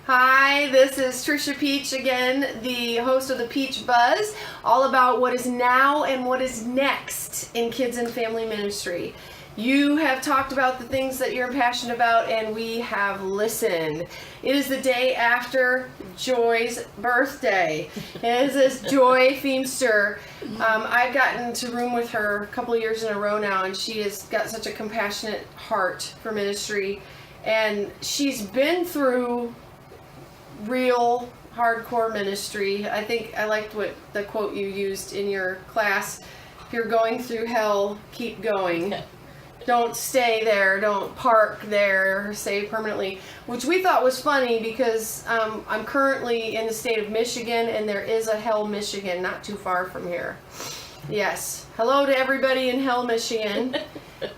Hi, this is Trisha Peach again, the host of the Peach Buzz, all about what is now and what is next in kids and family ministry. You have talked about the things that you're passionate about, and we have listened. It is the day after Joy's birthday. This is Joy Feemster. I've gotten to room with her a couple of years in a row now, and she has got such a compassionate heart for ministry. And she's been through real hardcore ministry. I think I liked what the quote you used in your class. If you're going through hell, keep going. Don't stay there, don't park there, or stay permanently, which we thought was funny because I'm currently in the state of Michigan, and there is a Hell, Michigan, not too far from here. Yes. Hello to everybody in Hell, Michigan.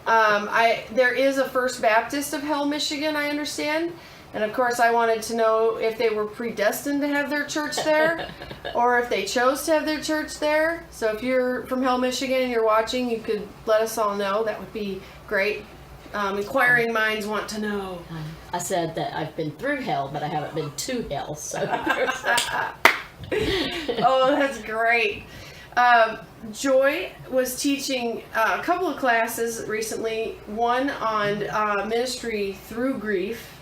There is a First Baptist of Hell, Michigan, I understand. And of course, I wanted to know if they were predestined to have their church there, or if they chose to have their church there. So if you're from Hell, Michigan, and you're watching, you could let us all know. That would be great. Inquiring minds want to know. I said that I've been through hell, but I haven't been to hell. So. Oh, that's great. Joy was teaching a couple of classes recently, one on ministry through grief,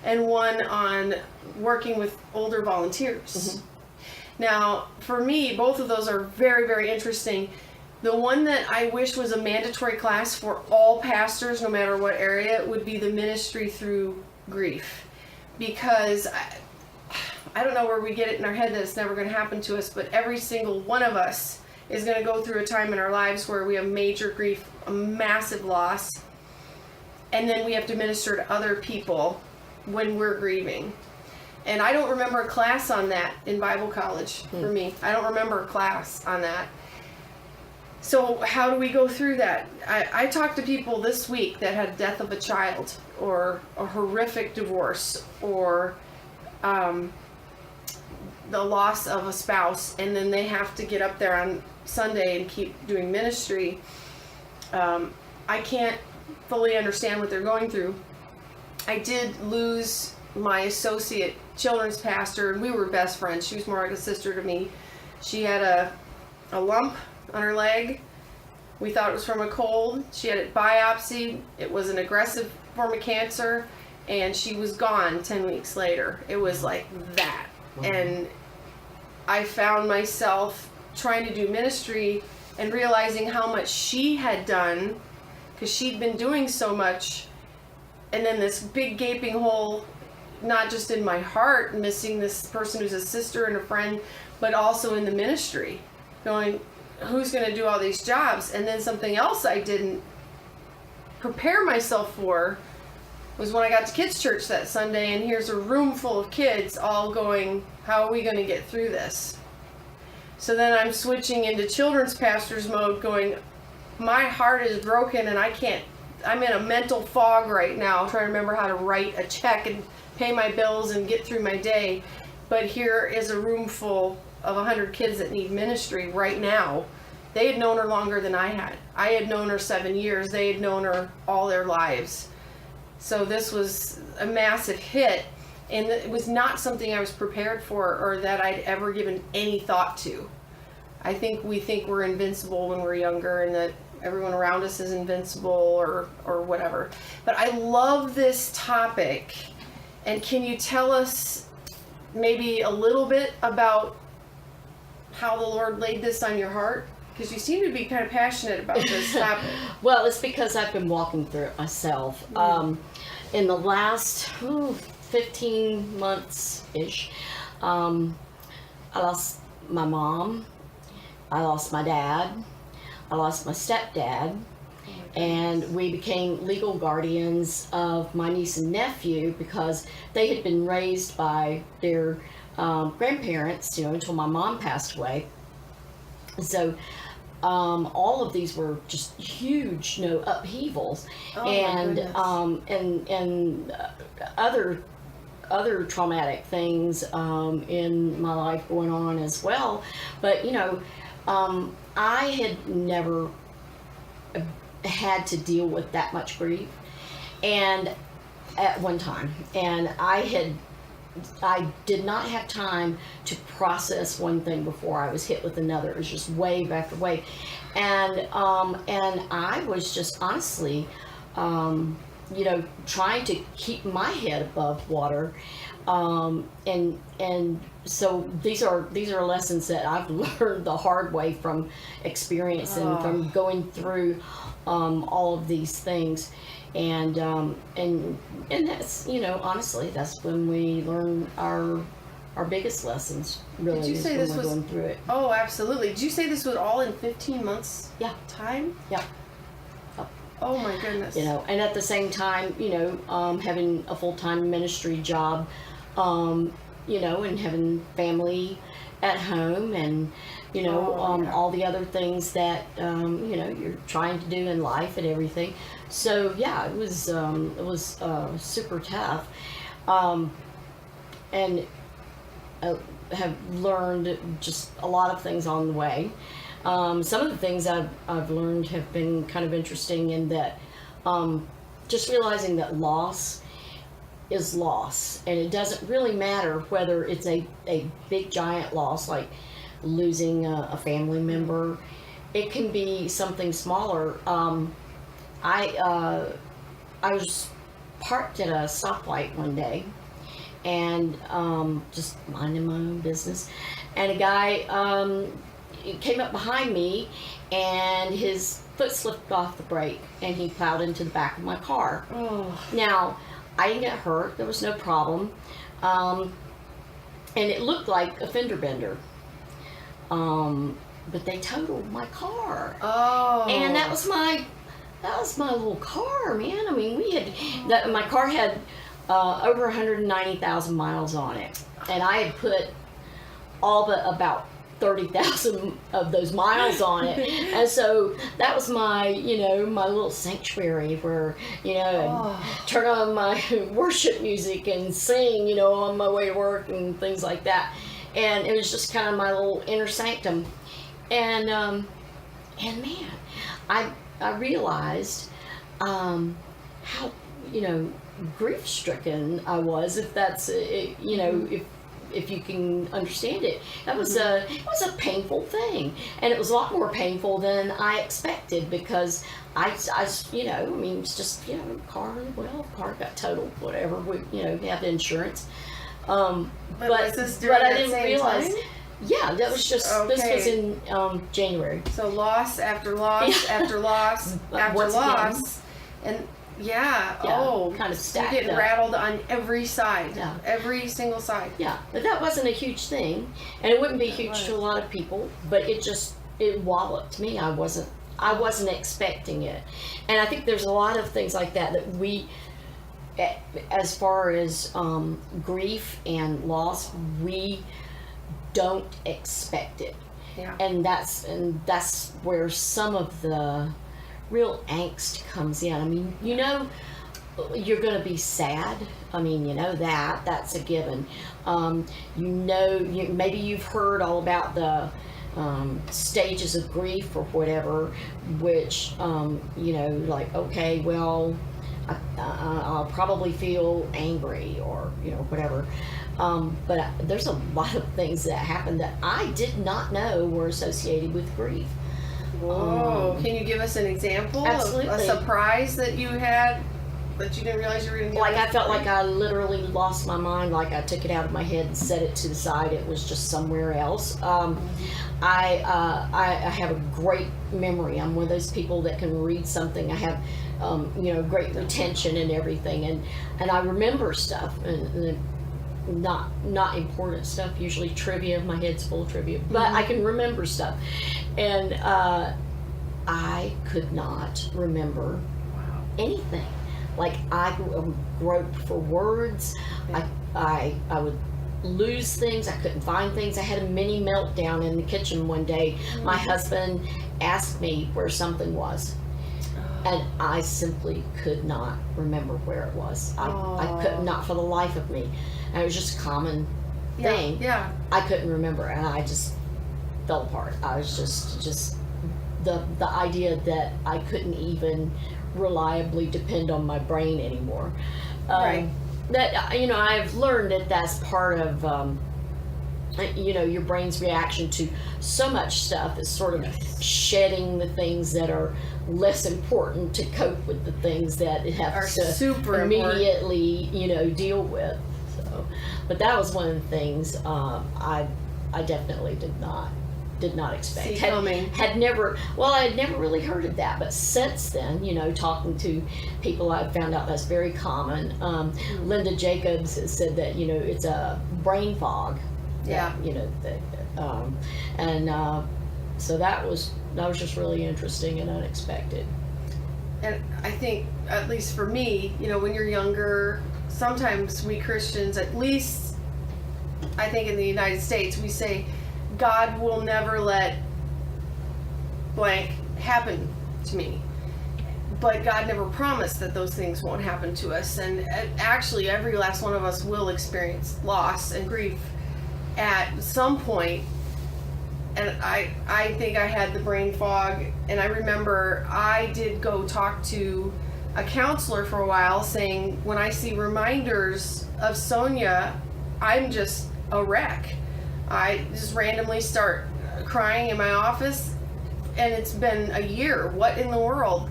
and one on working with older volunteers. Mm-hmm. Now, for me, both of those are very, very interesting. The one that I wish was a mandatory class for all pastors, no matter what area, would be the ministry through grief. Because I don't know where we get it in our head that it's never going to happen to us, but every single one of us is going to go through a time in our lives where we have major grief, a massive loss, and then we have to minister to other people when we're grieving. And I don't remember a class on that in Bible college for me. I don't remember a class on that. So how do we go through that? I talked to people this week that had death of a child, or a horrific divorce, or the loss of a spouse, and then they have to get up there on Sunday and keep doing ministry. I can't fully understand what they're going through. I did lose my associate children's pastor, and we were best friends. She was more like a sister to me. She had a lump on her leg. We thought it was from a cold. She had it biopsied. It was an aggressive form of cancer, and she was gone 10 weeks later. It was like that. And I found myself trying to do ministry and realizing how much she had done, because she'd been doing so much. And then this big gaping hole, not just in my heart, missing this person who's a sister and a friend, but also in the ministry, going, who's going to do all these jobs? And then something else I didn't prepare myself for was when I got to kids' church that Sunday, and here's a room full of kids all going, how are we going to get through this? So then I'm switching into children's pastor's mode, going, my heart is broken, and I'm in a mental fog right now, trying to remember how to write a check and pay my bills and get through my day. But here is a room full of 100 kids that need ministry right now. They had known her longer than I had. I had known her 7 years. They had known her all their lives. So this was a massive hit, and it was not something I was prepared for or that I'd ever given any thought to. I think we think we're invincible when we're younger, and that everyone around us is invincible or whatever. But I love this topic. And can you tell us maybe a little bit about how the Lord laid this on your heart? Because you seem to be kind of passionate about this topic. Well, it's because I've been walking through it myself. In the last 15 months-ish, I lost my mom, I lost my dad, I lost my stepdad, and we became legal guardians of my niece and nephew because they had been raised by their grandparents, until my mom passed away. So all of these were just huge, upheavals, and other traumatic things in my life going on as well. But I had never had to deal with that much grief, and at one time, and I had I did not have time to process one thing before I was hit with another. It was just wave after wave, and I was just honestly, trying to keep my head above water, and so these are lessons that I've learned the hard way from experience and from going through all of these things. And that's, honestly, that's when we learn our biggest lessons, really. Did you say when this we're was going through it. Oh, absolutely. Did you say this was all in 15 months? Yeah. Time? Yeah. Oh my goodness. And at the same time, having a full-time ministry job, and having family at home, and all the other things that you're trying to do in life and everything. So yeah, it was super tough, and have learned just a lot of things on the way. Some of the things I've learned have been kind of interesting in that, just realizing that loss is loss, and it doesn't really matter whether it's a big giant loss like losing a family member. It can be something smaller. I was parked at a stoplight one day, and just minding my own business, and a guy came up behind me, and his foot slipped off the brake, and he plowed into the back of my car. Oh. Now, I didn't get hurt. There was no problem, and it looked like a fender bender. But they totaled my car. Oh. And that was my little car, man. I mean, my car had over 190,000 miles on it, and I had put all but about 30,000 of those miles on it, and so that was my my little sanctuary where I'd turn on my worship music and sing on my way to work and things like that, and it was just kind of my little inner sanctum. And man, I realized how grief stricken I was, if that's if you can understand it. That was it was a painful thing, and it was a lot more painful than I expected, because I mean, it's just car got totaled, whatever, we have insurance, but was this during I that didn't same realize time? Yeah, that was just this was in January. So loss after loss after loss after Once loss, and kind of so stacked you're getting up. rattled on every side, Yeah. every single side. Yeah, but that wasn't a huge thing, and it wouldn't be huge to a lot of people, but it walloped me. I wasn't expecting it, and I think there's a lot of things like that we, as far as grief and loss, we don't expect it. Yeah. And that's where some of the real angst comes in. I mean, you're going to be sad. I mean, that's a given. Maybe you've heard all about the stages of grief or whatever, which like, okay, well, I'll probably feel angry or whatever. But there's a lot of things that happen that I did not know were associated with grief. Whoa! Can you give us an example Absolutely. of a surprise that you had that you didn't realize you were going to get? Like, I felt like I literally lost my mind. Like, I took it out of my head and set it to the side. It was just somewhere else. I have a great memory. I'm one of those people that can read something. I have great retention and everything, and I remember stuff, and not important stuff, usually trivia. My head's full of trivia, but I can remember stuff, and I could not remember anything. Like, I groped for words. I would lose things. I couldn't find things. I had a mini meltdown in the kitchen one day. My husband asked me where something was, and I simply could not remember where it was. I could not for the life of me. And it was just a common thing. Yeah. I couldn't remember, and I just fell apart. I was just the idea that I couldn't even reliably depend on my brain anymore. Right. that I've learned that that's part of your brain's reaction to so much stuff is sort of shedding the things that are less important to cope with the things that it has to super immediately deal with. So, but that was one of the things I definitely did not expect. See coming. I had never really heard of that, but since then, talking to people, I've found out that's very common. Linda Jacobs has said that it's a brain fog. Yeah. So that was just really interesting and unexpected. And I think, at least for me, when you're younger, sometimes we Christians, at least I think in the United States, we say, God will never let blank happen to me. But God never promised that those things won't happen to us. And actually, every last one of us will experience loss and grief at some point. And I think I had the brain fog. And I remember I did go talk to a counselor for a while, saying, when I see reminders of Sonia, I'm just a wreck. I just randomly start crying in my office, and it's been a year. What in the world?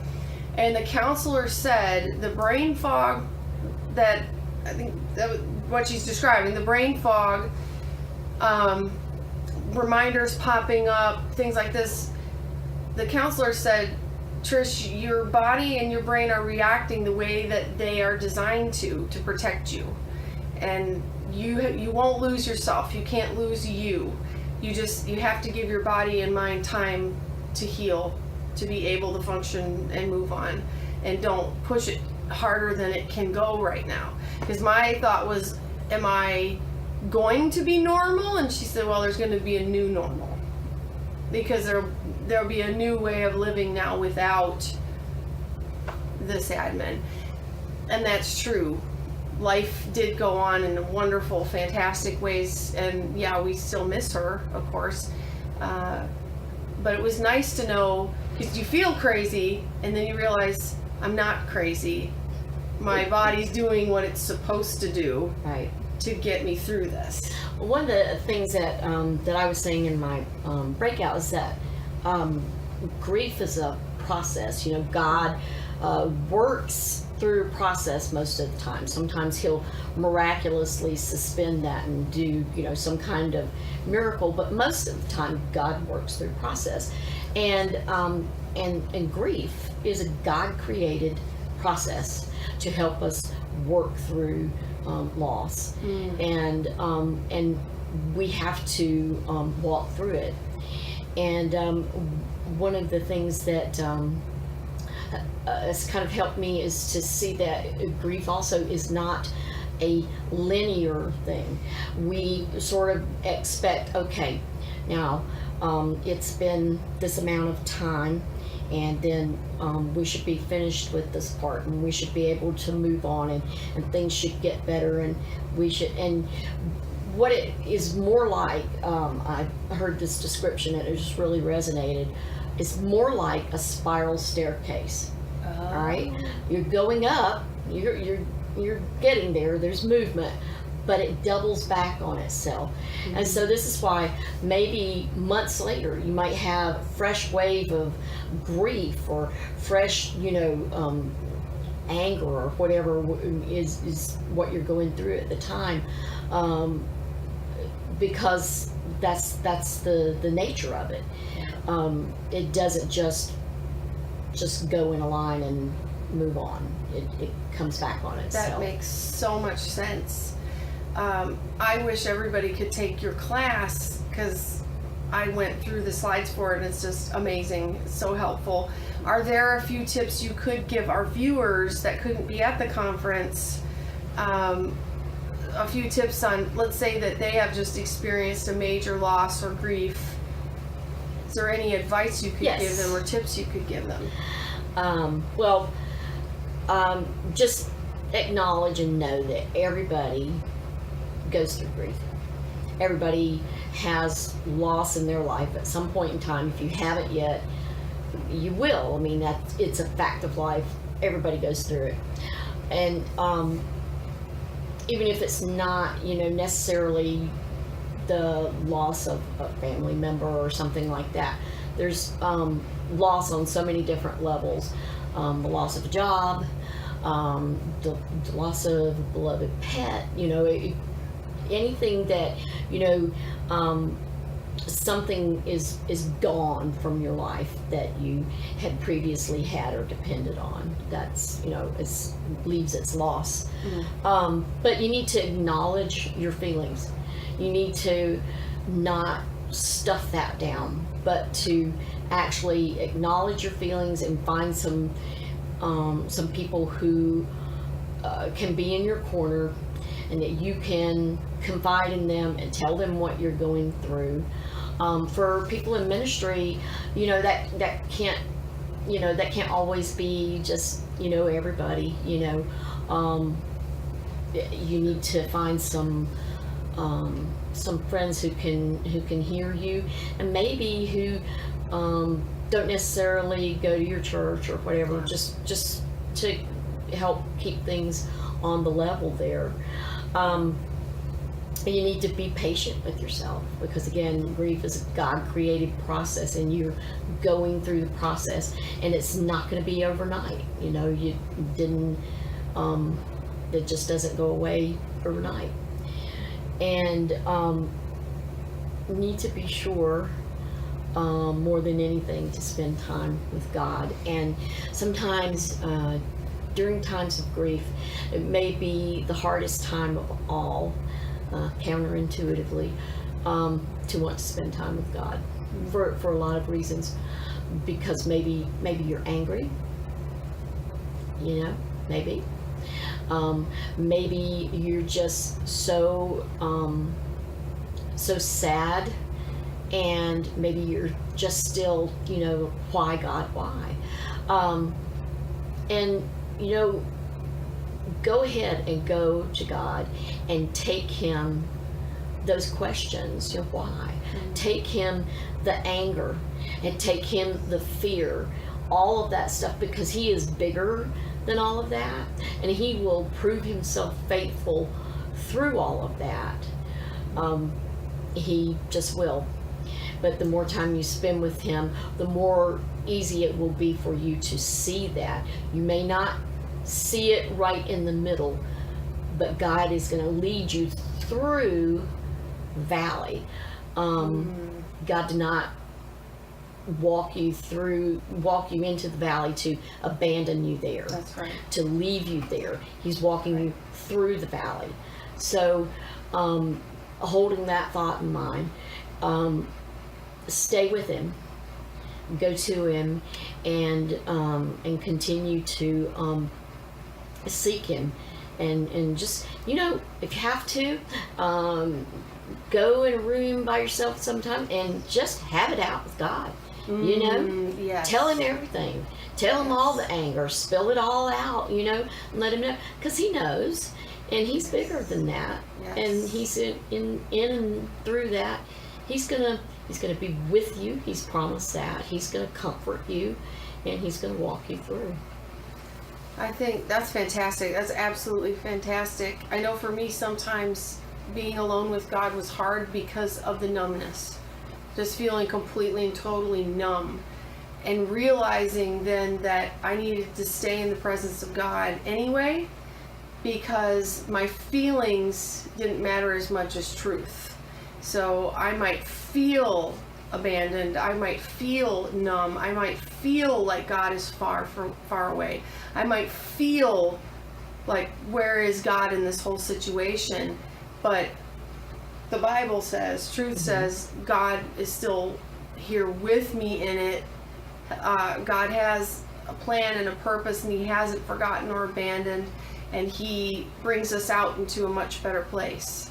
And the counselor said the brain fog that, I think that was what she's describing, the brain fog, reminders popping up, things like this. The counselor said, Trish, your body and your brain are reacting the way that they are designed to protect you. And you won't lose yourself. You can't lose you. You have to give your body and mind time to heal, to be able to function and move on. And don't push it harder than it can go right now. Because my thought was, am I going to be normal? And she said, well, there's going to be a new normal. Because there'll be a new way of living now without this admin. And that's true. Life did go on in wonderful, fantastic ways, and yeah, we still miss her, of course. But it was nice to know, because you feel crazy, and then you realize, I'm not crazy. My body's doing what it's supposed to do, right, to get me through this. Well, one of the things that that I was saying in my breakout is that grief is a process. God works through process most of the time. Sometimes he'll miraculously suspend that and do some kind of miracle, but most of the time God works through process. And grief is a God created process to help us work through loss. And we have to walk through it. And one of the things that has kind of helped me is to see that grief also is not a linear thing. We sort of expect, okay, now it's been this amount of time, and then we should be finished with this part, and we should be able to move on, and things should get better, and we should, and what it is more like, I heard this description and it just really resonated. It's more like a spiral staircase. All right, you're going up, you're getting there. There's movement, but it doubles back on itself. Mm-hmm. And so this is why maybe months later you might have a fresh wave of grief or fresh, anger or whatever is what you're going through at the time, because that's the nature of it. It doesn't just go in a line and move on. It comes back on itself. That makes so much sense. I wish everybody could take your class, because I went through the slides for it and it's just amazing. It's so helpful. Are there a few tips you could give our viewers that couldn't be at the conference? A few tips on, let's say that they have just experienced a major loss or grief. Is there any advice you could give them or tips you could give them? Just acknowledge and know that everybody goes through grief. Everybody has loss in their life at some point in time. If you haven't yet, you will. I mean, it's a fact of life. Everybody goes through it. And even if it's not, necessarily the loss of a family member or something like that. There's loss on so many different levels. The loss of a job, the loss of a beloved pet, anything that, something is gone from your life that you had previously had or depended on. That's, it leaves its loss. But you need to acknowledge your feelings. You need to not stuff that down, but to actually acknowledge your feelings and find some people who can be in your corner, and that you can confide in them and tell them what you're going through. For people in ministry, that can't always be just, everybody, you need to find some friends who can hear you, and maybe who don't necessarily go to your church or whatever, just to help keep things on the level there. And you need to be patient with yourself, because again, grief is a God-created process, and you're going through the process, and it's not going to be overnight. You didn't. It just doesn't go away overnight, and you need to be sure, more than anything, to spend time with God. And sometimes during times of grief, it may be the hardest time of all, counterintuitively, to want to spend time with God for a lot of reasons. Because maybe you're angry, maybe. Maybe you're just so sad, and maybe you're just still, why God, why? And go ahead and go to God and take him those questions. Why? Take him the anger, and take him the fear, all of that stuff, because he is bigger than all of that, and he will prove himself faithful through all of that. He just will. But the more time you spend with him, the more easy it will be for you to see that. You may not see it right in the middle, but God is going to lead you through valley. God did not walk you into the valley to abandon you there. That's right. To leave you there. He's walking you through the valley. So, holding that thought in mind, stay with him, go to him, and continue to seek him, and just, if you have to, go in a room by yourself sometime and just have it out with God. Yes. Tell him everything. Tell him all the anger. Spill it all out. And let him know, because he knows, and he's bigger than that. Yes. And he's in and through that. He's gonna be with you. He's promised that. He's gonna comfort you, and he's gonna walk you through. I think that's fantastic. That's absolutely fantastic. I know for me, sometimes being alone with God was hard because of the numbness. Just feeling completely and totally numb. And realizing then that I needed to stay in the presence of God anyway, because my feelings didn't matter as much as truth. So I might feel abandoned, I might feel numb, I might feel like God is far away. I might feel like, where is God in this whole situation? But the Bible says, truth says, God is still here with me in it. God has a plan and a purpose, and he hasn't forgotten or abandoned, and he brings us out into a much better place.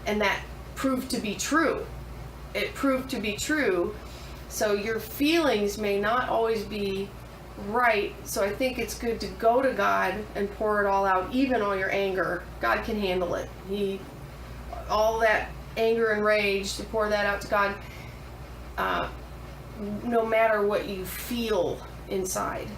And that proved to be true. It proved to be true. So your feelings may not always be right. So I think it's good to go to God and pour it all out, even all your anger. God can handle it. All that anger and rage, to pour that out to God, no matter what you feel inside.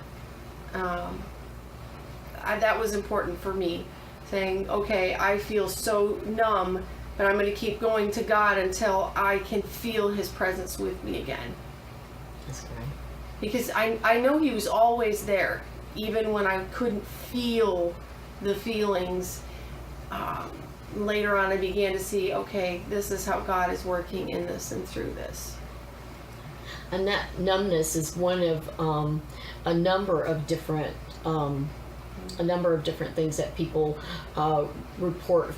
That was important for me. saying, okay, I feel so numb, but I'm going to keep going to God until I can feel his presence with me again. That's great. Because I know he was always there, even when I couldn't feel the feelings. Later on, I began to see, okay, this is how God is working in this and through this. And that numbness is one of a number of different things that people report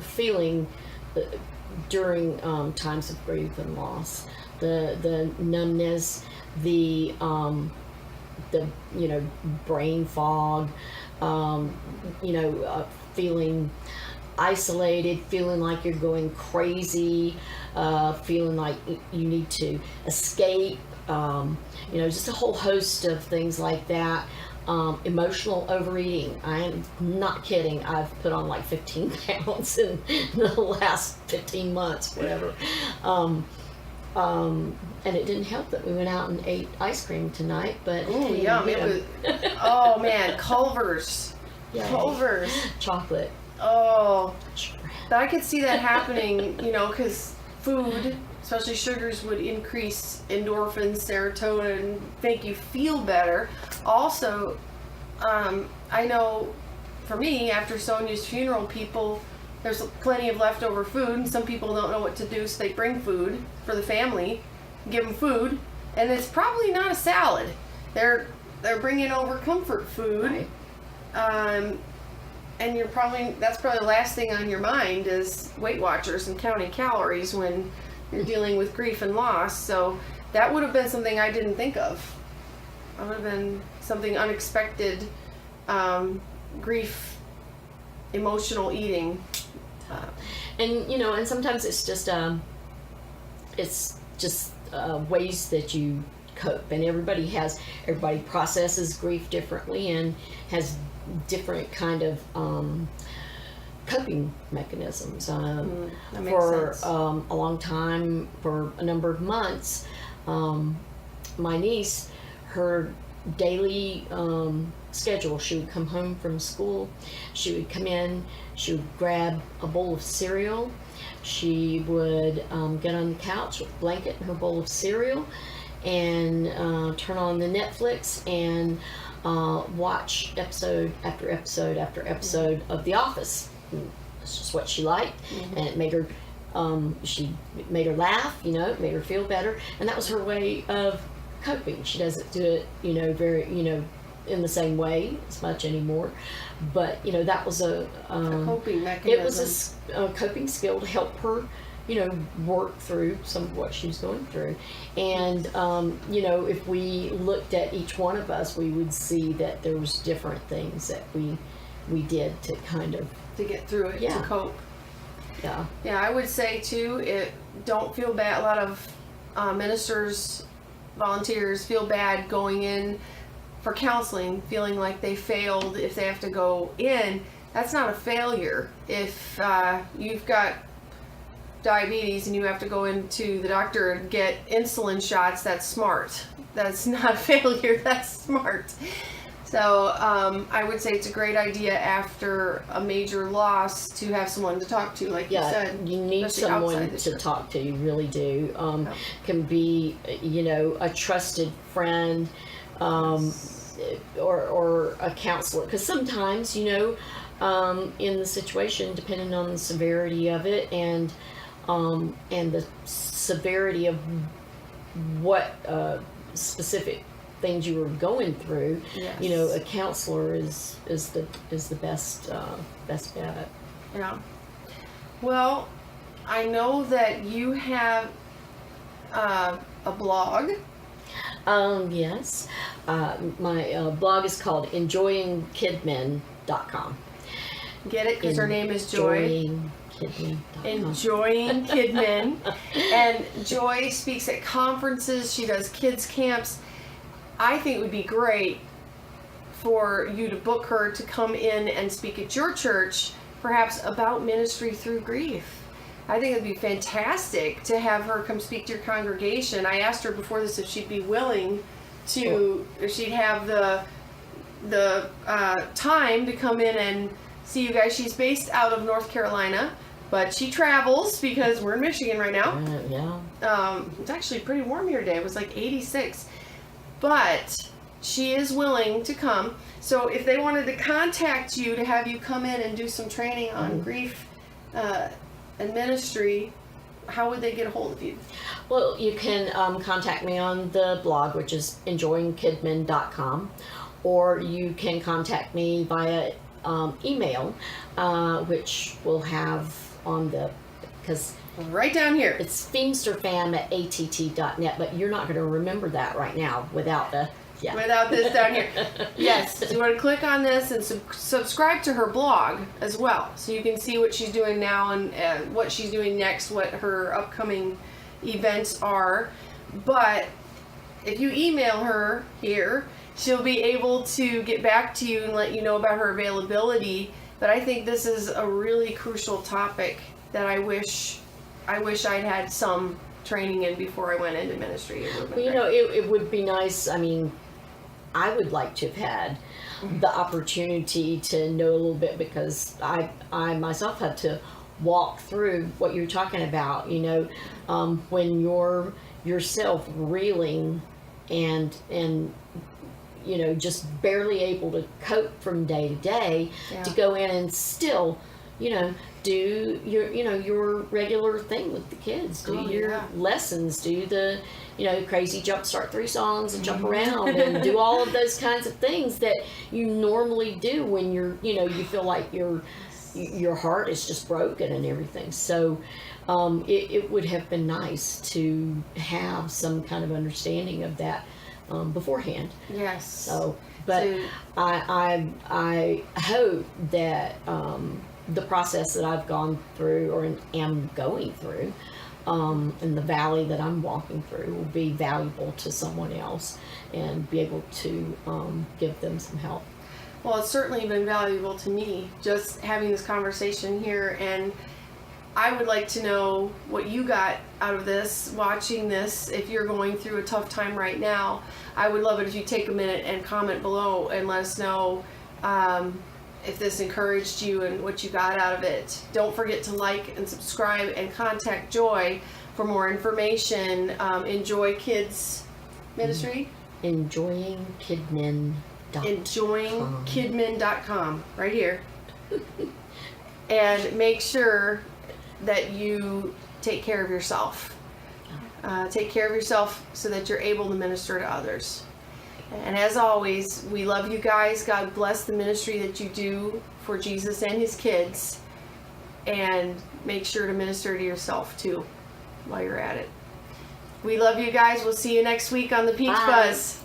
feeling during times of grief and loss. The numbness, the brain fog, feeling isolated, feeling like you're going crazy, feeling like you need to escape, just a whole host of things like that. Emotional overeating. I am not kidding. I've put on like 15 pounds in the last 15 months, whatever. And it didn't help that we went out and ate ice cream tonight, but ooh, yum. It was, oh man, Culver's. Yay. Culver's. Chocolate. Oh, but I could see that happening, because food, especially sugars, would increase endorphins, serotonin, make you feel better. Also, I know for me, after Sonia's funeral, there's plenty of leftover food, and some people don't know what to do, so they bring food for the family, give them food, and it's probably not a salad. They're bringing over comfort food. Right. And that's probably the last thing on your mind is Weight Watchers and counting calories when you're dealing with grief and loss. So that would have been something I didn't think of. That would have been something unexpected, grief, emotional eating. And sometimes it's just ways that you cope, and everybody processes grief differently and has different kind of coping mechanisms. For a long time, for a number of months, my niece, her daily schedule, she would come home from school, she would come in, she would grab a bowl of cereal, she would get on the couch with a blanket and her bowl of cereal and turn on the Netflix and watch episode after episode after episode of The Office. That's just what she liked, and it made her laugh, it made her feel better, and that was her way of coping. She doesn't do it, very, in the same way as much anymore, but that was a coping mechanism. It was a coping skill to help her work through some of what she was going through. And if we looked at each one of us, we would see that there was different things that we did to kind of to get through it, to cope. Yeah, I would say too, don't feel bad. A lot of ministers, volunteers feel bad going in for counseling, feeling like they failed if they have to go in. That's not a failure. If you've got diabetes and you have to go into the doctor and get insulin shots, that's smart. That's not a failure, that's smart. So I would say it's a great idea after a major loss to have someone to talk to, like you said. You need someone to talk to, you really do. Can be, a trusted friend, or a counselor, because sometimes, in the situation, depending on the severity of it and the severity of what specific things you were going through, a counselor is the best bet. Yeah. Well, I know that you have a blog. Yes. My blog is called enjoyingkidman.com. Get it? Because her name is Joy. Enjoying Kidman. And Joy speaks at conferences. She does kids camps. I think it would be great for you to book her to come in and speak at your church, perhaps about ministry through grief. I think it'd be fantastic to have her come speak to your congregation. I asked her before this if she'd be willing to, if she'd have the time to come in and see you guys. She's based out of North Carolina, but she travels because we're in Michigan right now. Yeah. It's actually pretty warm here today. It was like 86. But she is willing to come. So if they wanted to contact you to have you come in and do some training on grief and ministry, how would they get a hold of you? Well, you can contact me on the blog, which is enjoyingkidman.com, or you can contact me via email, which we'll have on the, because Right down here. it's feemsterfam@att.net, but you're not going to remember that right now without the, yeah. Without this down here. Yes, so you want to click on this and subscribe to her blog as well, so you can see what she's doing now and what she's doing next, what her upcoming events are. But if you email her here, she'll be able to get back to you and let you know about her availability. But I think this is a really crucial topic that I wish I'd had some training in before I went into ministry. Well, you know, it would be nice. I mean, I would like to have had the opportunity to know a little bit, because I myself had to walk through what you're talking about, you know, when you're yourself reeling and you know, just barely able to cope from day to day, to go in and still, you know, do your regular thing with the kids, do your lessons, do the, you know, crazy jump, start 3 songs and jump around and do all of those kinds of things that you normally do when you're, you know, you feel like your heart is just broken and everything. So it would have been nice to have some kind of understanding of that beforehand. Yes. So, but I hope that the process that I've gone through or am going through, in the valley that I'm walking through, will be valuable to someone else and be able to give them some help. Well, it's certainly been valuable to me just having this conversation here, and I would like to know what you got out of this, watching this. If you're going through a tough time right now, I would love it if you take a minute and comment below and let us know if this encouraged you and what you got out of it. Don't forget to like and subscribe and contact Joy for more information. Enjoy Kids Ministry. EnjoyingKidman.com. EnjoyingKidman.com, right here. And make sure that you take care of yourself. Take care of yourself so that you're able to minister to others. And as always, we love you guys. God bless the ministry that you do for Jesus and his kids. And make sure to minister to yourself too while you're at it. We love you guys. We'll see you next week on the Peach Bye. Buzz.